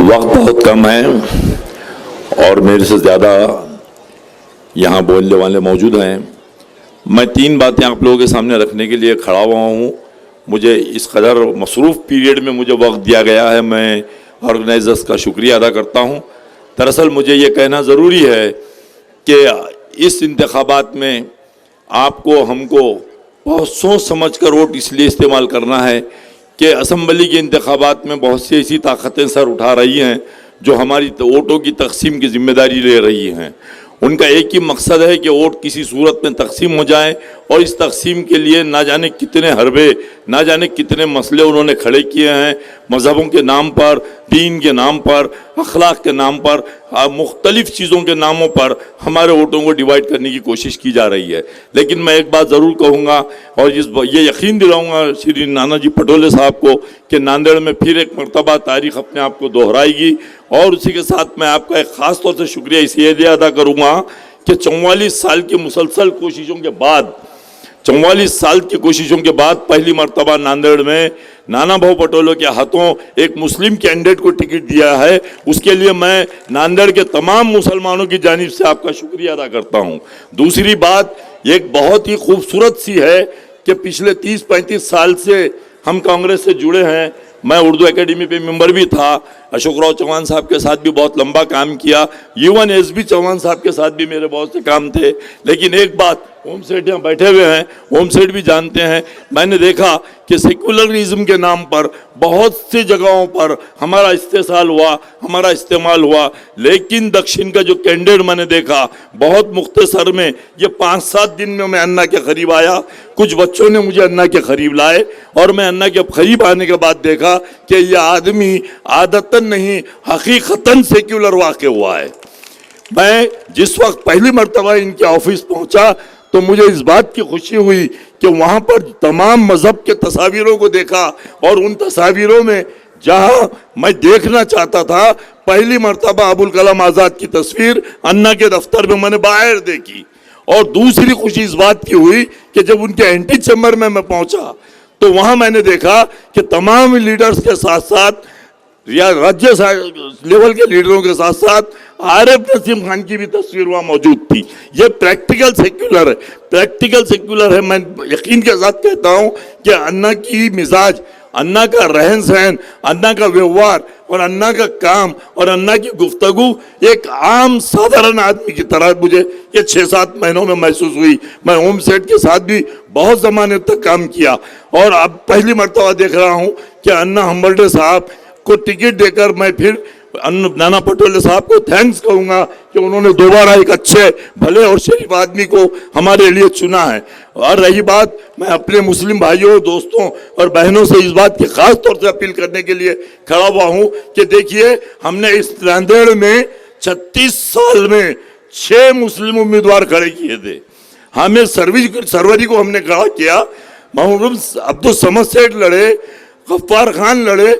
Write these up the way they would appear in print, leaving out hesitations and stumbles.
वक्त बहुत कम है और मेरे से ज़्यादा यहाँ बोलने वाले मौजूद हैं। मैं 3 बातें आप लोगों के सामने रखने के लिए खड़ा हुआ हूँ। मुझे इस कदर मसरूफ़ पीरियड में मुझे वक्त दिया गया है, मैं ऑर्गेनाइजर्स का शुक्रिया अदा करता हूँ। दरअसल मुझे ये कहना ज़रूरी है कि इस इंतखाबात में आपको हमको बहुत सोच समझ कर वोट इसलिए इस्तेमाल करना है कि असम्बली के इंतखाबात में बहुत सी ऐसी ताकतें सर उठा रही हैं जो हमारी वोटों की तकसीम की जिम्मेदारी ले रही हैं। उनका एक ही मकसद है कि वोट किसी सूरत में तकसीम हो जाए और इस तकसीम के लिए ना जाने कितने हरबे, ना जाने कितने मसले उन्होंने खड़े किए हैं। मज़हबों के नाम पर, दीन के नाम पर, अखलाक के नाम पर, मुख्तलिफ़ चीज़ों के नामों पर हमारे वोटों को डिवाइड करने की कोशिश की जा रही है। लेकिन मैं एक बात ज़रूर कहूँगा और ये यकीन दिलाऊँगा श्री नानाजी पटोले साहब को कि नांदेड़ में फिर एक मरतबा तारीख़ अपने आप को दोहराएगी। और उसी के साथ मैं आपका एक ख़ास तौर से शुक्रिया इसलिए अदा करूँगा कि 44 साल की मुसलसल कोशिशों के बाद 44 साल की कोशिशों के बाद पहली मर्तबा नांदेड़ में नाना भाऊ पटोले के हाथों एक मुस्लिम कैंडिडेट को टिकट दिया है। उसके लिए मैं नांदेड़ के तमाम मुसलमानों की जानिब से आपका शुक्रिया अदा करता हूँ। दूसरी बात एक बहुत ही खूबसूरत सी है कि पिछले 30-35 साल से हम कांग्रेस से जुड़े हैं। मैं उर्दू एकेडमी पे मेंबर भी था, अशोक राव चौहान साहब के साथ भी बहुत लंबा काम किया, यूवन एसबी चौहान साहब के साथ भी मेरे बहुत से काम थे। लेकिन एक बात ओम सेठ यहाँ बैठे हुए हैं, ओम सेठ भी जानते हैं, मैंने देखा कि सेकुलरिज्म के नाम पर बहुत सी जगहों पर हमारा इस्तेसाल हुआ, हमारा इस्तेमाल हुआ। लेकिन दक्षिण का जो कैंडिडेट मैंने देखा बहुत मुख्तसर में ये 5-7 दिन में मैं अन्ना के करीब आया। कुछ बच्चों ने मुझे अन्ना के करीब लाए और मैं अन्ना के करीब आने के बाद देखा कि यह आदमी आदतन नहीं हकीकतन सेक्युलर वाक़ हुआ है। मैं जिस वक्त पहली मर्तबा इनके ऑफिस पहुंचा तो मुझे इस बात की खुशी हुई कि वहाँ पर तमाम मज़हब के तस्वीरों को देखा और उन तस्वीरों में जहाँ मैं देखना चाहता था पहली मर्तबा अबुल कलाम आज़ाद की तस्वीर अन्ना के दफ्तर में मैंने बाहर देखी। और दूसरी खुशी इस बात की हुई कि जब उनके एंटी चैम्बर में मैं पहुँचा तो वहाँ मैंने देखा कि तमाम लीडर्स के साथ साथ या राज्य लेवल के लीडरों के साथ साथ आरिफ नसीम खान की भी तस्वीर वहाँ मौजूद थी। ये प्रैक्टिकल सेक्युलर है, प्रैक्टिकल सेक्युलर है। मैं यकीन के साथ कहता हूँ कि अन्ना की मिजाज, अन्ना का रहन सहन, अन्ना का व्यवहार और अन्ना का काम और अन्ना की गुफ्तगू एक आम साधारण आदमी की तरह मुझे ये 6-7 महीनों में महसूस हुई। मैं ओम सेठ के साथ भी बहुत ज़माने तक काम किया और अब पहली मर्तबा देख रहा हूँ कि अन्ना हम्बलडे साहब को टिकट देकर मैं फिर नाना पटोले साहब को थैंक्स कहूँगा कि उन्होंने दोबारा एक अच्छे भले और शरीफ आदमी को हमारे लिए चुना है। और रही बात, मैं अपने मुस्लिम भाइयों, दोस्तों और बहनों से इस बात की ख़ास तौर से अपील करने के लिए खड़ा हुआ हूँ कि देखिए हमने इस नांदेड़ में 36 साल में 6 मुस्लिम उम्मीदवार खड़े किए थे। हमें सरवरी को हमने खड़ा किया, मोहम्मद अब्दुल समद सेठ लड़े, गफ्फार खान लड़े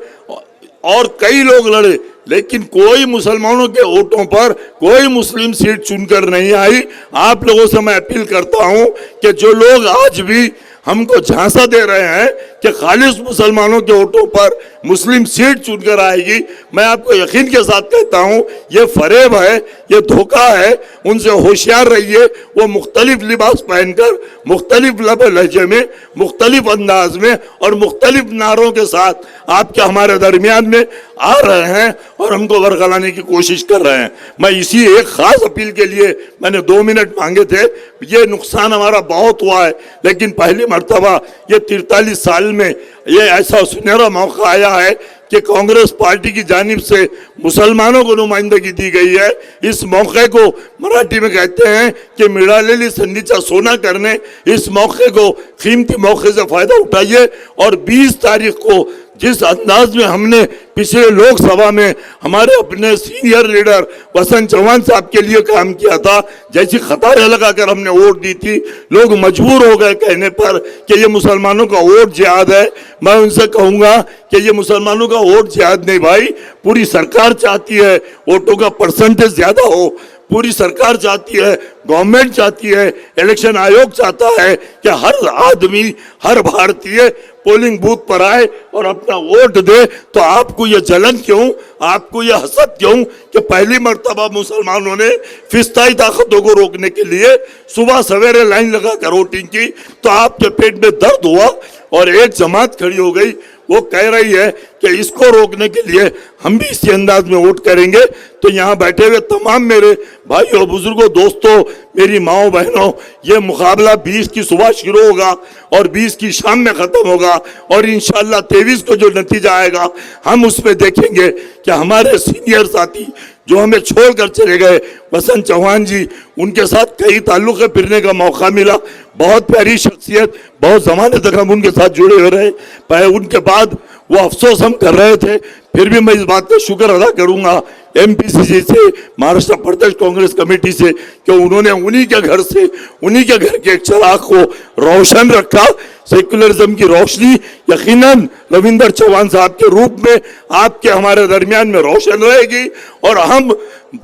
और कई लोग लड़े, लेकिन कोई मुसलमानों के वोटों पर कोई मुस्लिम सीट चुनकर नहीं आई। आप लोगों से मैं अपील करता हूं कि जो लोग आज भी हमको झांसा दे रहे हैं कि खालिस मुसलमानों के वोटों पर मुस्लिम सीट चुनकर आएगी, मैं आपको यकीन के साथ कहता हूं ये फरेब है, ये धोखा है। उनसे होशियार रहिए। वो मुख्तलिफ लिबास पहनकर, मुख्तलिफ लहजे में, मुख्तलिफ अंदाज में और मुख्तलिफ नारों के साथ आपके हमारे दरमियान में आ रहे हैं और हमको वरगलाने की कोशिश कर रहे हैं। मैं इसी एक ख़ास अपील के लिए मैंने 2 मिनट मांगे थे। ये नुकसान हमारा बहुत हुआ है, लेकिन पहली मर्तबा ये 43 साल में ये ऐसा सुनहरा मौका आया है कि कांग्रेस पार्टी की जानिब से मुसलमानों को नुमाइंदगी दी गई है। इस मौके को मराठी में कहते हैं कि मिळालेली संधीचा सोना करने। इस मौके को, कीमती मौके से फ़ायदा उठाइए और 20 तारीख को जिस अंदाज में हमने पिछले लोकसभा में हमारे अपने सीनियर लीडर वसंत चौहान साहब के लिए काम किया था, जैसी कतारें लगाकर हमने वोट दी थी, लोग मजबूर हो गए कहने पर कि ये मुसलमानों का वोट जिहाद है। मैं उनसे कहूँगा कि ये मुसलमानों का वोट जिहाद नहीं भाई, पूरी सरकार चाहती है वोटों का परसेंटेज ज़्यादा हो। पूरी सरकार चाहती है, गवर्नमेंट चाहती है, इलेक्शन आयोग चाहता है कि हर आदमी, हर भारतीय पोलिंग बूथ पर आए और अपना वोट दे, तो आपको ये जलन क्यों, आपको ये हसद क्यों कि पहली मर्तबा मुसलमानों ने फिस्ताई ताकतों को रोकने के लिए सुबह सवेरे लाइन लगाकर वोटिंग की, तो आपके पेट में दर्द हुआ और एक जमात खड़ी हो गई, वो कह रही है कि इसको रोकने के लिए हम भी इसी अंदाज में वोट करेंगे। तो यहाँ बैठे हुए तमाम मेरे भाइयों, बुजुर्गों, दोस्तों, मेरी माओ बहनों, ये मुकाबला 20 की सुबह शुरू होगा और 20 की शाम में खत्म होगा और इंशाल्लाह 23 को जो नतीजा आएगा हम उसमें देखेंगे कि हमारे सीनियर साथी जो हमें छोड़कर चले गए, वसंत चौहान जी, उनके साथ कई ताल्लुक़ फिरने का मौका मिला, बहुत प्यारी शख्सियत, बहुत ज़माने तक हम उनके साथ जुड़े हुए रहे। पर उनके बाद वो अफसोस हम कर रहे थे, फिर भी मैं इस बात का शुक्र अदा करूंगा MPCC से, महाराष्ट्र प्रदेश कांग्रेस कमेटी से, कि उन्होंने उन्हीं के घर से, उन्हीं के घर के एक चिराग को रोशन रखा। सेक्युलरिज्म की रोशनी यकीनन रविंदर चौहान साहब के रूप में आपके हमारे दरमियान में रोशन रहेगी और हम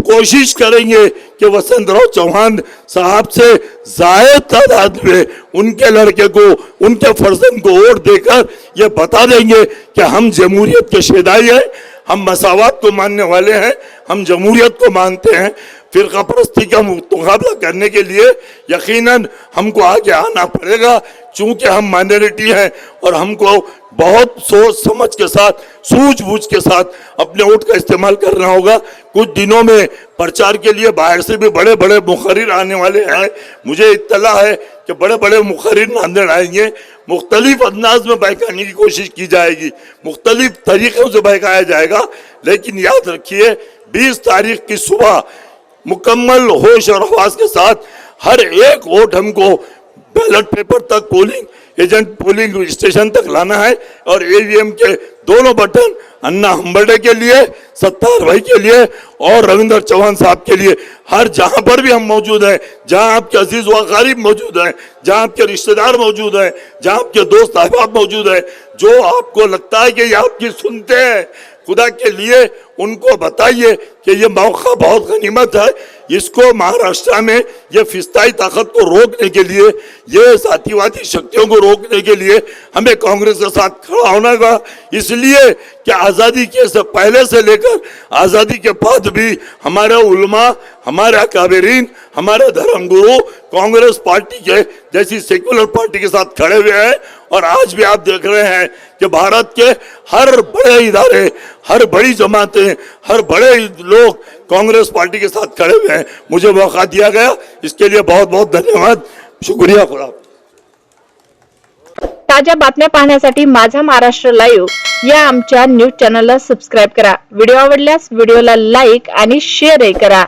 कोशिश करेंगे कि वसंतराव चौहान साहब से जायद तादाद में उनके लड़के को, उनके फर्जंद को वोट देकर ये बता देंगे कि हम जमहूरियत के शेदाई हैं, हम मसावत को मानने वाले हैं, हम जमहूरियत को मानते हैं। फिरका परस्ती का मुकाबला करने के लिए यकीनन हमको आगे आना पड़ेगा, चूंकि हम माइनॉरिटी हैं और हमको बहुत सोच समझ के साथ, सूझबूझ के साथ अपने वोट का इस्तेमाल करना होगा। कुछ दिनों में प्रचार के लिए बाहर से भी बड़े बड़े मुखर्रिर आने वाले हैं, मुझे इत्तला है कि बड़े बड़े मुखर्रिर नांदेड़ आएंगे, मुख्तलिफ अंदाज में बहकाने की कोशिश की जाएगी, मुख्तलिफ तरीक़ों से बहकाया जाएगा। लेकिन याद रखिए 20 तारीख की सुबह मुकम्मल होश और हवास के साथ हर एक वोट हमको बैलेट पेपर तक, पोलिंग एजेंट पोलिंग स्टेशन तक लाना है और EVM के दोनों बटन अन्ना हम्बर्डे के लिए, सत्तार भाई के लिए और रविंदर चौहान साहब के लिए, हर जहां पर भी हम मौजूद हैं, जहां आपके अजीज व गरीब मौजूद हैं, जहां आपके रिश्तेदार मौजूद हैं, जहां आपके दोस्त अहबाब मौजूद हैं, जो आपको लगता है कि ये आपकी सुनते हैं, खुदा के लिए उनको बताइए कि ये मौका बहुत गनीमत है। इसको महाराष्ट्र में ये फिस्ताई ताकत को रोकने के लिए, ये साथीवादी शक्तियों को रोकने के लिए हमें कांग्रेस के साथ खड़ा होना होगा। इसलिए कि आज़ादी के से पहले से लेकर आज़ादी के बाद भी हमारे उलमा, हमारे अकाबरीन, हमारे धर्मगुरु कांग्रेस पार्टी के जैसी सेक्युलर पार्टी के साथ खड़े हुए हैं और आज भी आप देख रहे हैं कि भारत के हर बड़े इदारे, हर बड़ी जमातें, हर बड़े लोग कांग्रेस पार्टी के साथ खड़े हुए हैं। मुझे मौका दिया गया, इसके लिए बहुत बहुत धन्यवाद, शुक्रिया। खुदा। ताज्या बातम्या पाहण्यासाठी माझा महाराष्ट्र लाईव्ह या आमच्या न्यूज चॅनलला सबस्क्राईब करा। व्हिडिओ आवडल्यास व्हिडिओला लाईक आणि शेअरही करा।